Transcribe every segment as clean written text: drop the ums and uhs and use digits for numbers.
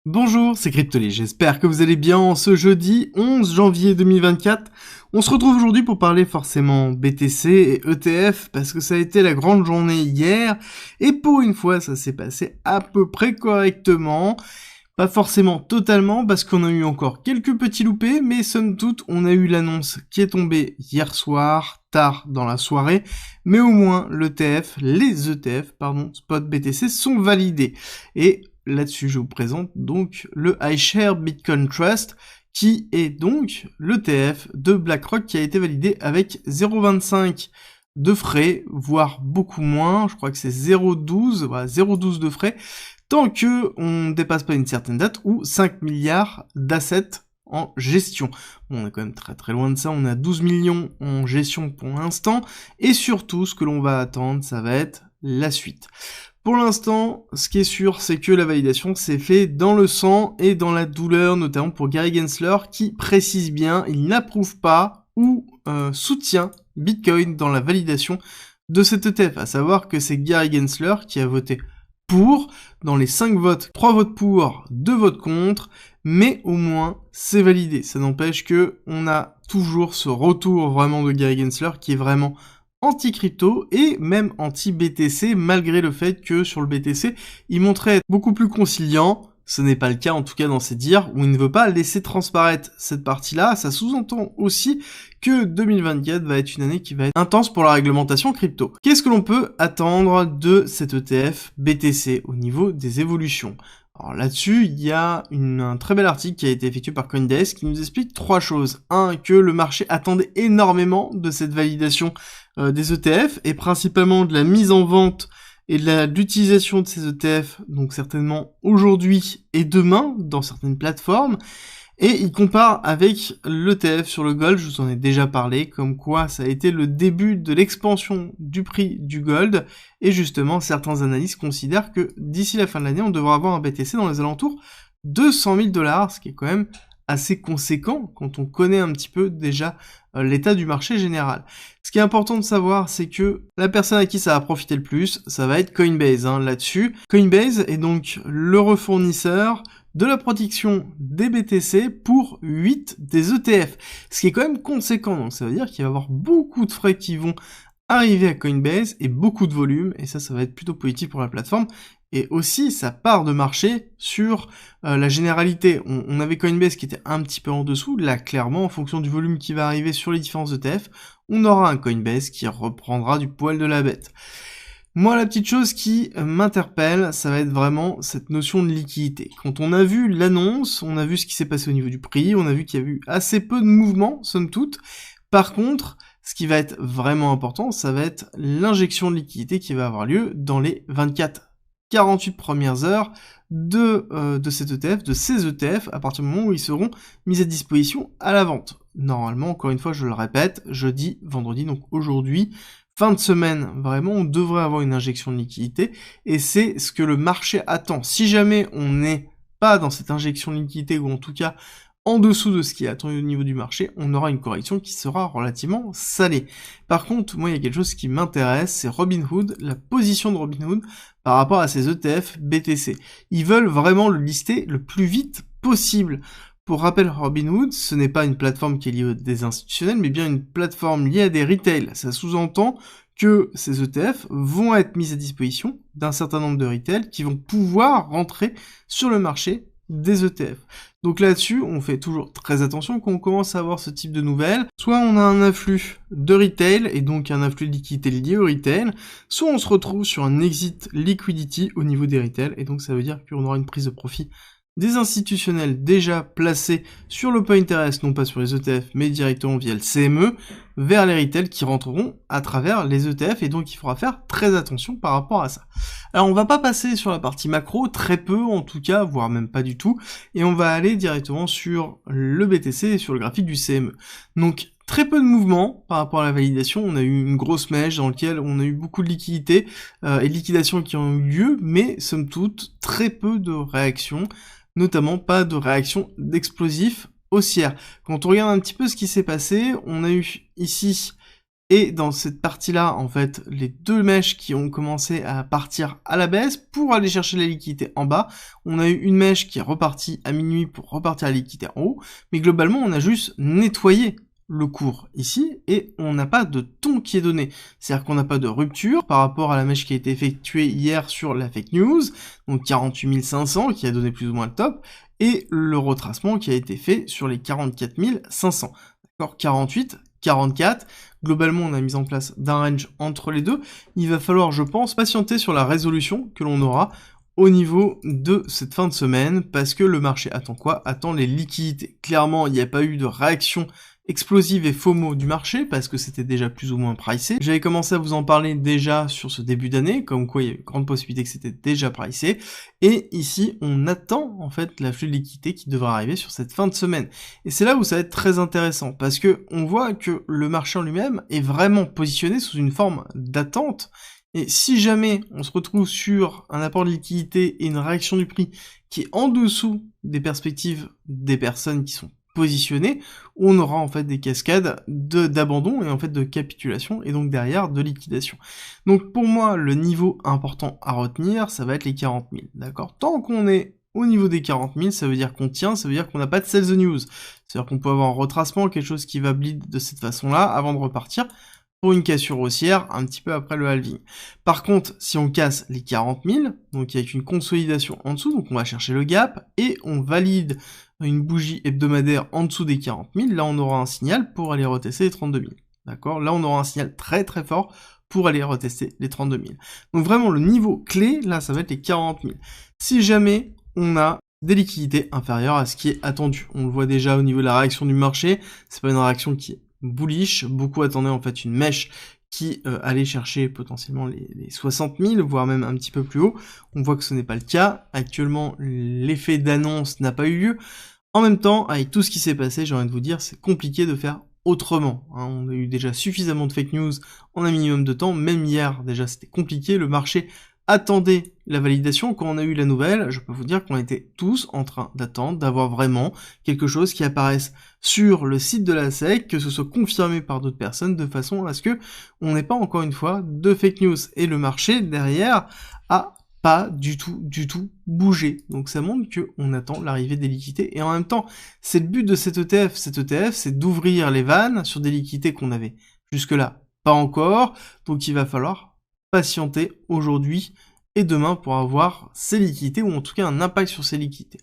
Bonjour, c'est Cryptoly, j'espère que vous allez bien en ce jeudi 11 janvier 2024. On se retrouve aujourd'hui pour parler forcément BTC et ETF parce que ça a été la grande journée hier et pour une fois ça s'est passé à peu près correctement. Pas forcément totalement parce qu'on a eu encore quelques petits loupés, mais somme toute on a eu l'annonce qui est tombée hier soir, tard dans la soirée, mais au moins les ETF, spot BTC sont validés. Et là-dessus, je vous présente donc le iShares Bitcoin Trust, qui est donc l'ETF de BlackRock qui a été validé avec 0,25 de frais, voire beaucoup moins, je crois que c'est 0,12, voilà, 0,12 de frais, tant que on ne dépasse pas une certaine date, ou 5 milliards d'assets en gestion. Bon, on est quand même très très loin de ça, on a 12 millions en gestion pour l'instant, et surtout, ce que l'on va attendre, ça va être la suite. Pour l'instant, ce qui est sûr, c'est que la validation s'est fait dans le sang et dans la douleur, notamment pour Gary Gensler, qui précise bien, il n'approuve pas ou soutient Bitcoin dans la validation de cet ETF, à savoir que c'est Gary Gensler qui a voté pour, dans les 5 votes, 3 votes pour, 2 votes contre, mais au moins c'est validé. Ça n'empêche que on a toujours ce retour vraiment de Gary Gensler qui est vraiment anti-crypto et même anti-BTC, malgré le fait que sur le BTC, il montrait être beaucoup plus conciliant. Ce n'est pas le cas en tout cas dans ses dires, où il ne veut pas laisser transparaître cette partie-là. Ça sous-entend aussi que 2024 va être une année qui va être intense pour la réglementation crypto. Qu'est-ce que l'on peut attendre de cet ETF BTC au niveau des évolutions ? Alors là-dessus, il y a un très bel article qui a été effectué par Coindesk qui nous explique 3 choses. 1, que le marché attendait énormément de cette validation des ETF, et principalement de la mise en vente et de l'utilisation de ces ETF, donc certainement aujourd'hui et demain, dans certaines plateformes. Et il compare avec l'ETF sur le gold, je vous en ai déjà parlé, comme quoi ça a été le début de l'expansion du prix du gold, et justement certains analystes considèrent que d'ici la fin de l'année, on devra avoir un BTC dans les alentours de 100 000 $, ce qui est quand même assez conséquent quand on connaît un petit peu déjà l'état du marché général. Ce qui est important de savoir, c'est que la personne à qui ça va profiter le plus, ça va être Coinbase là-dessus. Coinbase est donc le refournisseur de la protection des BTC pour 8 des ETF, ce qui est quand même conséquent, donc ça veut dire qu'il va y avoir beaucoup de frais qui vont arriver à Coinbase et beaucoup de volume, et ça va être plutôt positif pour la plateforme, et aussi sa part de marché sur la généralité. On avait Coinbase qui était un petit peu en dessous, là clairement en fonction du volume qui va arriver sur les différents ETF, on aura un Coinbase qui reprendra du poil de la bête. Moi, la petite chose qui m'interpelle, ça va être vraiment cette notion de liquidité. Quand on a vu l'annonce, on a vu ce qui s'est passé au niveau du prix, on a vu qu'il y a eu assez peu de mouvements, somme toute. Par contre, ce qui va être vraiment important, ça va être l'injection de liquidité qui va avoir lieu dans les 24-48 premières heures de cet ETF, de ces ETF, à partir du moment où ils seront mis à disposition à la vente. Normalement, encore une fois, je le répète, jeudi, vendredi, donc aujourd'hui, fin de semaine, vraiment, on devrait avoir une injection de liquidité, et c'est ce que le marché attend. Si jamais on n'est pas dans cette injection de liquidité, ou en tout cas en dessous de ce qui est attendu au niveau du marché, on aura une correction qui sera relativement salée. Par contre, moi, il y a quelque chose qui m'intéresse, c'est Robinhood, la position de Robinhood par rapport à ces ETF BTC. Ils veulent vraiment le lister le plus vite possible. Pour rappel, Robinhood, ce n'est pas une plateforme qui est liée à des institutionnels, mais bien une plateforme liée à des retail. Ça sous-entend que ces ETF vont être mis à disposition d'un certain nombre de retail qui vont pouvoir rentrer sur le marché des ETF. Donc là-dessus, on fait toujours très attention quand on commence à avoir ce type de nouvelles. Soit on a un afflux de retail, et donc un afflux de liquidité lié au retail, soit on se retrouve sur un exit liquidity au niveau des retail, et donc ça veut dire qu'on aura une prise de profit des institutionnels déjà placés sur le point interest, non pas sur les ETF, mais directement via le CME, vers les retail qui rentreront à travers les ETF, et donc il faudra faire très attention par rapport à ça. Alors on va pas passer sur la partie macro, très peu en tout cas, voire même pas du tout, et on va aller directement sur le BTC et sur le graphique du CME. Donc très peu de mouvements par rapport à la validation, on a eu une grosse mèche dans laquelle on a eu beaucoup de liquidités et de liquidations qui ont eu lieu, mais somme toute très peu de réactions, notamment pas de réaction d'explosifs haussière. Quand on regarde un petit peu ce qui s'est passé, on a eu ici Et dans cette partie-là, en fait, les deux mèches qui ont commencé à partir à la baisse pour aller chercher la liquidité en bas, on a eu une mèche qui est repartie à minuit pour repartir la liquidité en haut, mais globalement, on a juste nettoyé le cours ici, et on n'a pas de ton qui est donné. C'est-à-dire qu'on n'a pas de rupture par rapport à la mèche qui a été effectuée hier sur la fake news, donc 48 500 qui a donné plus ou moins le top, et le retracement qui a été fait sur les 44 500. D'accord, 48, 44, globalement on a mis en place d'un range entre les deux. Il va falloir, je pense, patienter sur la résolution que l'on aura au niveau de cette fin de semaine, parce que le marché attend quoi? Attend les liquidités. Clairement, il n'y a pas eu de réaction explosive et FOMO du marché, parce que c'était déjà plus ou moins pricé. J'avais commencé à vous en parler déjà sur ce début d'année, comme quoi il y a une grande possibilité que c'était déjà pricé, et ici on attend en fait l'afflux de liquidité qui devra arriver sur cette fin de semaine. Et c'est là où ça va être très intéressant, parce que on voit que le marché en lui-même est vraiment positionné sous une forme d'attente, et si jamais on se retrouve sur un apport de liquidité et une réaction du prix qui est en dessous des perspectives des personnes qui sont positionnées, on aura en fait des cascades d'abandon et en fait de capitulation, et donc derrière de liquidation. Donc pour moi, le niveau important à retenir, ça va être les 40 000, d'accord? Tant qu'on est au niveau des 40 000, ça veut dire qu'on tient, ça veut dire qu'on n'a pas de sell the news. C'est-à-dire qu'on peut avoir un retracement, quelque chose qui va bleed de cette façon-là, avant de repartir pour une cassure haussière un petit peu après le halving. Par contre, si on casse les 40 000, donc avec une consolidation en dessous, donc on va chercher le gap, et on valide une bougie hebdomadaire en dessous des 40 000, là on aura un signal pour aller retester les 32 000. D'accord? Là on aura un signal très très fort pour aller retester les 32 000. Donc vraiment le niveau clé, là ça va être les 40 000. Si jamais on a des liquidités inférieures à ce qui est attendu, on le voit déjà au niveau de la réaction du marché, c'est pas une réaction qui est bullish, beaucoup attendaient en fait une mèche qui allait chercher potentiellement les 60 000, voire même un petit peu plus haut. On voit que ce n'est pas le cas. Actuellement, l'effet d'annonce n'a pas eu lieu. En même temps, avec tout ce qui s'est passé, j'ai envie de vous dire, c'est compliqué de faire autrement. Hein. On a eu déjà suffisamment de fake news en un minimum de temps. Même hier, déjà, c'était compliqué. Le marché attendait la validation. Quand on a eu la nouvelle, je peux vous dire qu'on était tous en train d'attendre, d'avoir vraiment quelque chose qui apparaisse sur le site de la SEC, que ce soit confirmé par d'autres personnes, de façon à ce que on n'ait pas encore une fois de fake news. Et le marché, derrière, a pas du tout bougé. Donc ça montre qu'on attend l'arrivée des liquidités. Et en même temps, c'est le but de cet ETF. Cet ETF, c'est d'ouvrir les vannes sur des liquidités qu'on avait jusque-là pas encore. Donc il va falloir patienter aujourd'hui et demain pour avoir ces liquidités, ou en tout cas un impact sur ces liquidités.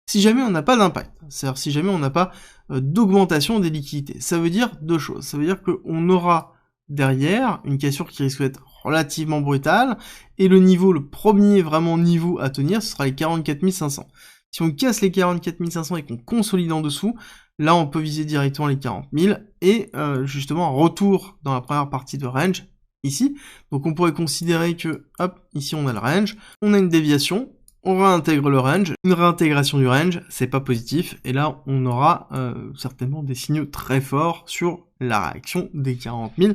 Si jamais on n'a pas d'impact, c'est-à-dire si jamais on n'a pas d'augmentation des liquidités, ça veut dire deux choses. Ça veut dire qu'on aura derrière une cassure qui risque d'être relativement brutale, et le niveau, le premier vraiment niveau à tenir, ce sera les 44 500. Si on casse les 44 500 et qu'on consolide en dessous, là on peut viser directement les 40 000, et justement un retour dans la première partie de range, ici. Donc on pourrait considérer que, hop, ici on a le range, on a une déviation, on réintègre le range, une réintégration du range, c'est pas positif, et là on aura certainement des signaux très forts sur la réaction des 40 000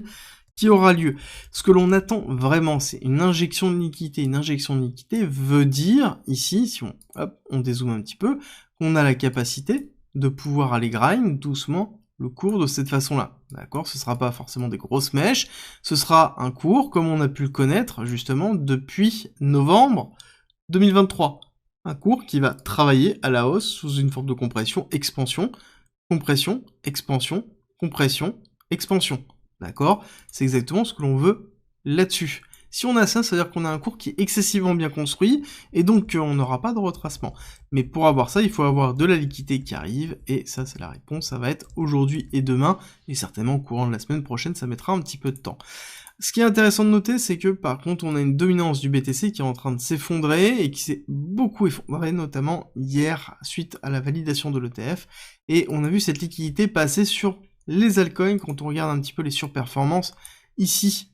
qui aura lieu. Ce que l'on attend vraiment, c'est une injection de liquidité. Une injection de liquidité veut dire, ici, si on dézoome un petit peu, qu'on a la capacité de pouvoir aller grind doucement le cours de cette façon-là, d'accord? Ce sera pas forcément des grosses mèches, ce sera un cours comme on a pu le connaître justement depuis novembre 2023. Un cours qui va travailler à la hausse sous une forme de compression, expansion, compression, expansion, compression, expansion, d'accord? C'est exactement ce que l'on veut là-dessus. Si on a ça, ça veut dire qu'on a un cours qui est excessivement bien construit, et donc on n'aura pas de retracement. Mais pour avoir ça, il faut avoir de la liquidité qui arrive, et ça c'est la réponse, ça va être aujourd'hui et demain, et certainement au courant de la semaine prochaine, ça mettra un petit peu de temps. Ce qui est intéressant de noter, c'est que par contre on a une dominance du BTC qui est en train de s'effondrer, et qui s'est beaucoup effondré, notamment hier, suite à la validation de l'ETF, et on a vu cette liquidité passer sur les altcoins quand on regarde un petit peu les surperformances ici,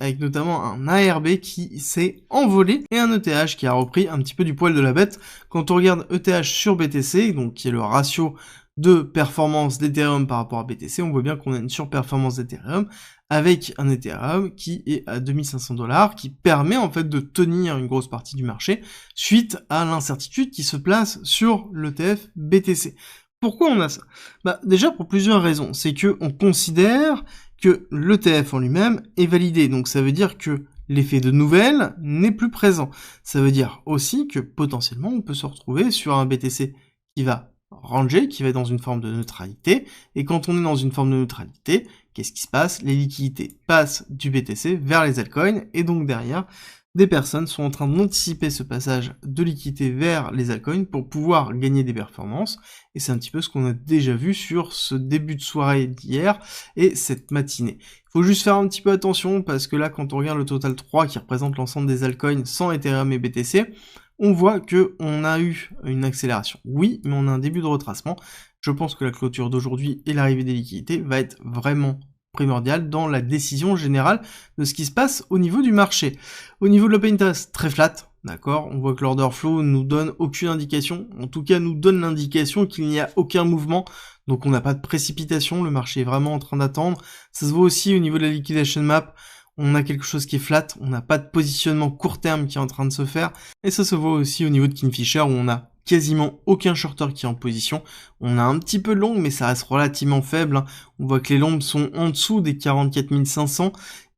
avec notamment un ARB qui s'est envolé, et un ETH qui a repris un petit peu du poil de la bête. Quand on regarde ETH sur BTC, donc qui est le ratio de performance d'Ethereum par rapport à BTC, on voit bien qu'on a une surperformance d'Ethereum, avec un Ethereum qui est à 2500 $, qui permet en fait de tenir une grosse partie du marché, suite à l'incertitude qui se place sur l'ETF BTC. Pourquoi on a ça? Bah déjà pour plusieurs raisons. C'est que on considère que l'ETF en lui-même est validé. Donc ça veut dire que l'effet de nouvelle n'est plus présent. Ça veut dire aussi que potentiellement on peut se retrouver sur un BTC qui va ranger, qui va être dans une forme de neutralité, et quand on est dans une forme de neutralité, qu'est-ce qui se passe? Les liquidités passent du BTC vers les altcoins, et donc derrière, des personnes sont en train d'anticiper ce passage de liquidité vers les altcoins pour pouvoir gagner des performances, et c'est un petit peu ce qu'on a déjà vu sur ce début de soirée d'hier et cette matinée. Il faut juste faire un petit peu attention, parce que là, quand on regarde le total 3 qui représente l'ensemble des altcoins sans Ethereum et BTC, on voit que on a eu une accélération. Oui, mais on a un début de retracement. Je pense que la clôture d'aujourd'hui et l'arrivée des liquidités va être vraiment primordiale dans la décision générale de ce qui se passe au niveau du marché. Au niveau de l'open interest, très flat, d'accord. On voit que l'order flow nous donne aucune indication, en tout cas nous donne l'indication qu'il n'y a aucun mouvement, donc on n'a pas de précipitation, le marché est vraiment en train d'attendre. Ça se voit aussi au niveau de la liquidation map. On a quelque chose qui est flat, on n'a pas de positionnement court terme qui est en train de se faire, et ça se voit aussi au niveau de Kingfisher où on a quasiment aucun shorter qui est en position. On a un petit peu de long, mais ça reste relativement faible, hein. On voit que les longues sont en dessous des 44 500,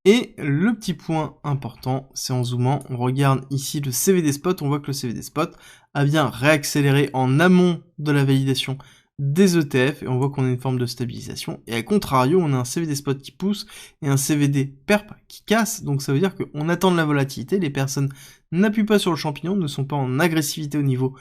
et le petit point important, c'est en zoomant, on regarde ici le CVD spot, on voit que le CVD spot a bien réaccéléré en amont de la validation des ETF, et on voit qu'on a une forme de stabilisation, et à contrario, on a un CVD spot qui pousse, et un CVD perp qui casse, donc ça veut dire qu'on attend de la volatilité, les personnes n'appuient pas sur le champignon, ne sont pas en agressivité au niveau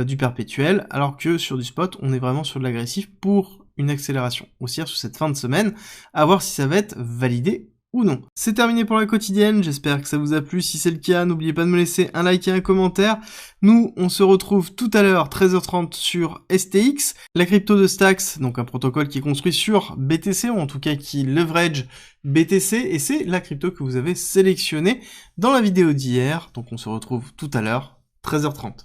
du perpétuel, alors que sur du spot, on est vraiment sur de l'agressif pour une accélération haussière sur cette fin de semaine, à voir si ça va être validé ou non. C'est terminé pour la quotidienne, j'espère que ça vous a plu. Si c'est le cas, n'oubliez pas de me laisser un like et un commentaire. Nous, on se retrouve tout à l'heure, 13h30 sur STX, la crypto de Stacks, donc un protocole qui est construit sur BTC, ou en tout cas qui leverage BTC, et c'est la crypto que vous avez sélectionnée dans la vidéo d'hier. Donc on se retrouve tout à l'heure, 13h30.